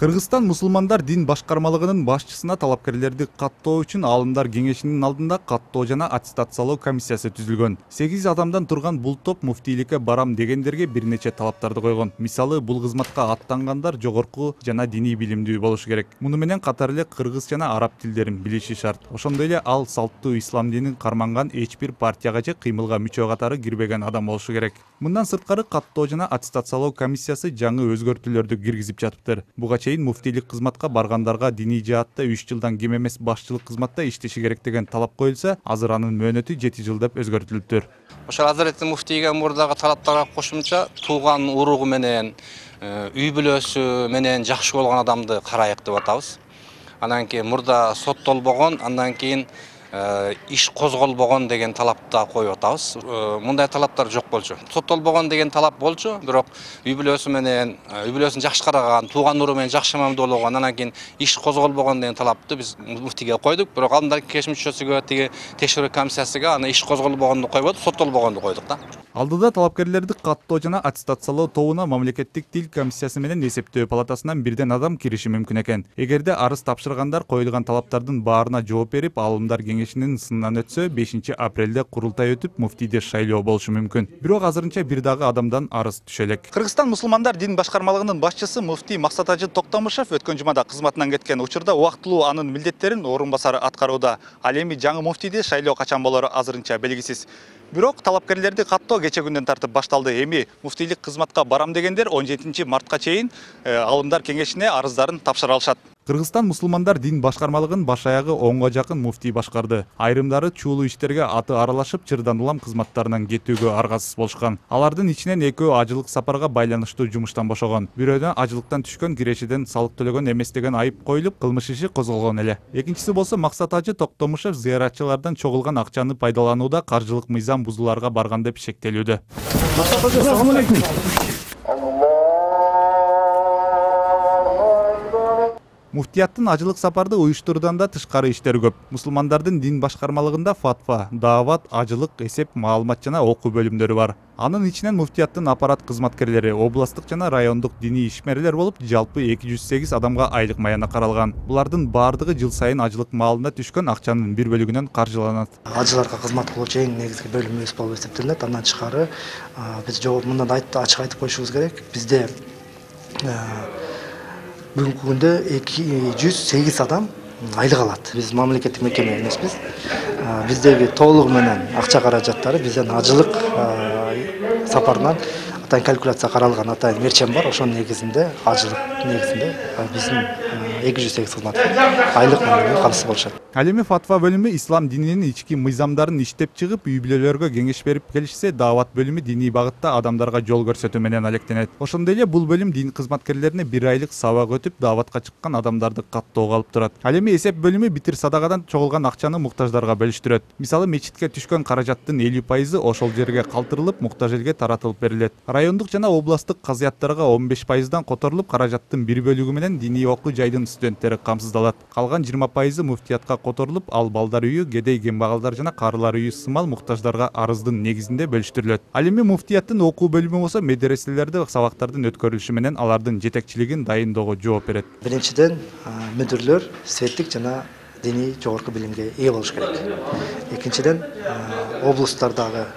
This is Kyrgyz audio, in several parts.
Кыргызстан мусулмандар дин башкармалыгынын башчысына талапкерлерди каттоо үчүн Аалымдар кеңешинин алдында каттоо жана аттестациялоо комиссиясы түзүлгөн. 8 адамдан турган бул топ муфтийликке барам дегендерге бир нече талаптарды койгон. Мисалы, бул кызматка аттангандар жогорку жана диний билимдүү болушу керек. Муну менен катар эле кыргыз жана араб тилдерин билиши шарт. Ошондой эле ал салттуу ислам динин карманган эч бир партияга же кыймылга мүчө катары кирбеген адам болушу керек. Мындан сырткары каттоо жана аттестациялоо комиссиясы жаңы өзгөртүүлөрдү киргизип жатыптыр. Буга муфтийлик кызматка баргандарга диний жаатта 3 жылдан кем эмес башчылык кызматта иштеши керек деген талап коюлса, азыр анын мөөнөтү 7 жыл деп өзгөртүлүптүр. Ошол Азирети муфтийге мурдагы талаптарга кошумча тууган уругу менен, үй бүлөсү менен жакшы болгон адамды карайык деп атабыз. Андан кийин мурда соттолбогон, андан кийин иш козголбогон деген талапта коюп атабыз. Мындай талаптар жок болчу. Соттолбогон деген талап болчу, бирок үй бүлөсү менен, үй бүлөсүн жакшы караган, тууган уру менен жакшы мамилдболгон, анан кийин иш козголбогон деген талапты биз муфтийге койдук. Бирок Аалымдар кеңеши мүчөсүгө, тиги текшерүү комиссиясыга аны иш козголбогонду койбодук, соттолбогонду койдук да. Алдыда талапкерлерди каттоо жана аттестациялоо тобуна мамлекеттик тил комиссиясы менен эсептөө палатасынан бирден адам кириши мүмкүн экен. Эгерде арыз тапшыргандар коюлган талаптардын баарына жооп берип, Аалымдар кеңешинин сынынан өтсө, 5 апрелде курултай өтүп, муфтийди шайлоо болушу мүмкүн. Бирок азырынча бир дагы адамдан арыз түшө элек. Кыргызстан мусулмандар дин башкармалыгынын башчысы муфтий Максат Ажы Токтомушев өткөн жумада кызматынан кеткен учурда убактылуу анын милдеттерин орун басары аткарууда. Ал эми жаңы муфтийди шайлоо качан болору азырынча белгисиз. Бирок талапкерлерди каттоо кече күндөн тартып башталды. Эми муфтийлик кызматка барам дегендер 17 мартка чейин Аалымдар кеңешине арыздарын тапшыра алышат. Кыргызстан мусулмандар дин башкармалыгын баш аягы 10га жакын муфтий башкарды. Айрымдары чуулуу иштерге аты аралашып, чырдан улам кызматтарынан кетүүгө аргасыз болушкан. Алардын ичинен экөө ажылык сапарга байланыштуу жумуштан бошогон. Бирөөдөн ажылыктан түшкөн кирешеден салык төлөгөн эмес деген айып коюлуп, кылмыш иши козголгон эле. Экинчиси болсо Максат Ажы Токтомушев зыяратчылардан чогулган акчаны пайдаланууда каржылык мыйзам бузууларга барган деп шектелүүдө. Assalamu alaikum. Муфтияттын ажылык сапарды уюштуруудан да тышкары иштер көп. Мусулмандардын дин башкармалыгында фатва, даават, ажылык, эсеп, маалымат жана окуу бөлүмдөрү бар. Анын ичинен муфтияттын аппарат кызматкерлери, областтык жана райондук диний ишмерлер болуп, жалпы 208 адамга айлык маяна каралган. Булардын баардыгы жыл сайын ажылык маалына түшкөн акчанын бир бөлүгүнөн каржыланат. Ажыларга кызмат кылуучу эң негизги бөлүмүбүз болуп эсептелет. Андан тышкары биз жооп мындан ачык айтып коюшубуз керек. Бизде бүгүнкү күндө 208 адам айлык алат. Биз мамлекеттик мекеме эмеспиз. Биздеги толугу менен акча каражаттары бизден ажылык сапарынан атайын калькуляция каралган атайын мерчем бар. Ошонун негизинде ажылык негизинде биздин 208 кызматкер айлык менен камсыз болушат. Ал эми фатва бөлүмү ислам дининин ички мыйзамдарын иштеп чыгып, үй бүлөлөргө кеңеш берип келишсе, даават бөлүмү диний багытта адамдарга жол көрсөтүү менен алектенет. Ошондой эле бул бөлүм дин кызматкерлерине 1 айлык сабак өтүп, дааватка чыккан адамдарды каттоого алып турат. Ал эми эсеп бөлүмү битир садакадан чогулган акчаны муктаждарга бөлүштүрөт. Мисалы, мечитке түшкөн каражаттын 50% ошол жерге калтырылып, муктаж элге таратылып берилет. Райондук жана областтык казыяттарга 15%дан которулуп, каражаттын бир бөлүгү менен диний окуу жайдын студенттери камсыздалат. Калган 20% муфтиятка которулуп, ал балдар үйү, кедей кембагалдар жана карылар үйү сымал муктаждарга арыздын негизинде бөлүштүрүлөт. Ал эми муфтияттын окуу бөлүмү болсо медреселерде сабактардын өткөрүлүшү менен алардын жетекчилигин дайындоого жооп берет. Биринчиден, мүдүрлөр светтик жана диний жогорку билимге ээ болуш керек. Экинчиден, облустардагы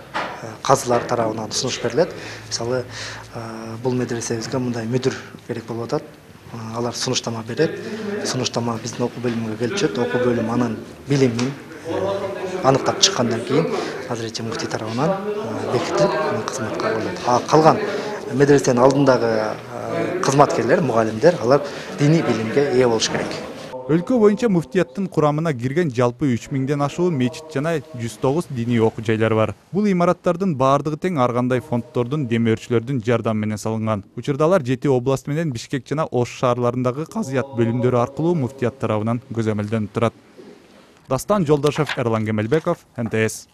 казылар тарабынан сунуш берилет. Мисалы, бул медресебизге мындай мүдүр керек болуп атат. Алар сунуштама берет. Сунуштама биздин окуу бөлүмүгө келип түшөт. Окуу бөлүмү анын билимин аныктап чыккандан кийин Азирети муфтий тарабынан бекитилип кызматка коюлат. Калган медресенин алдындагы кызматкерлер, мугалимдер, алар диний билимге ээ болуш керек. Өлкө боюнча муфтияттын курамына кирген жалпы 3000ден ашуун мечит жана 109 диний окуу жайлар бар. Бул имараттардын баардыгы тең ар кандай фонддордун, демөөрчүлөрдүн жардамы менен салынган. Учурда алар 7 област менен Бишкек жана Ош шаарларындагы казыят бөлүмдөрү аркылуу муфтият тарабынан көзөмөлдөнүп турат. Дастан Жолдошев, Эрлан Кемелбеков, НТС.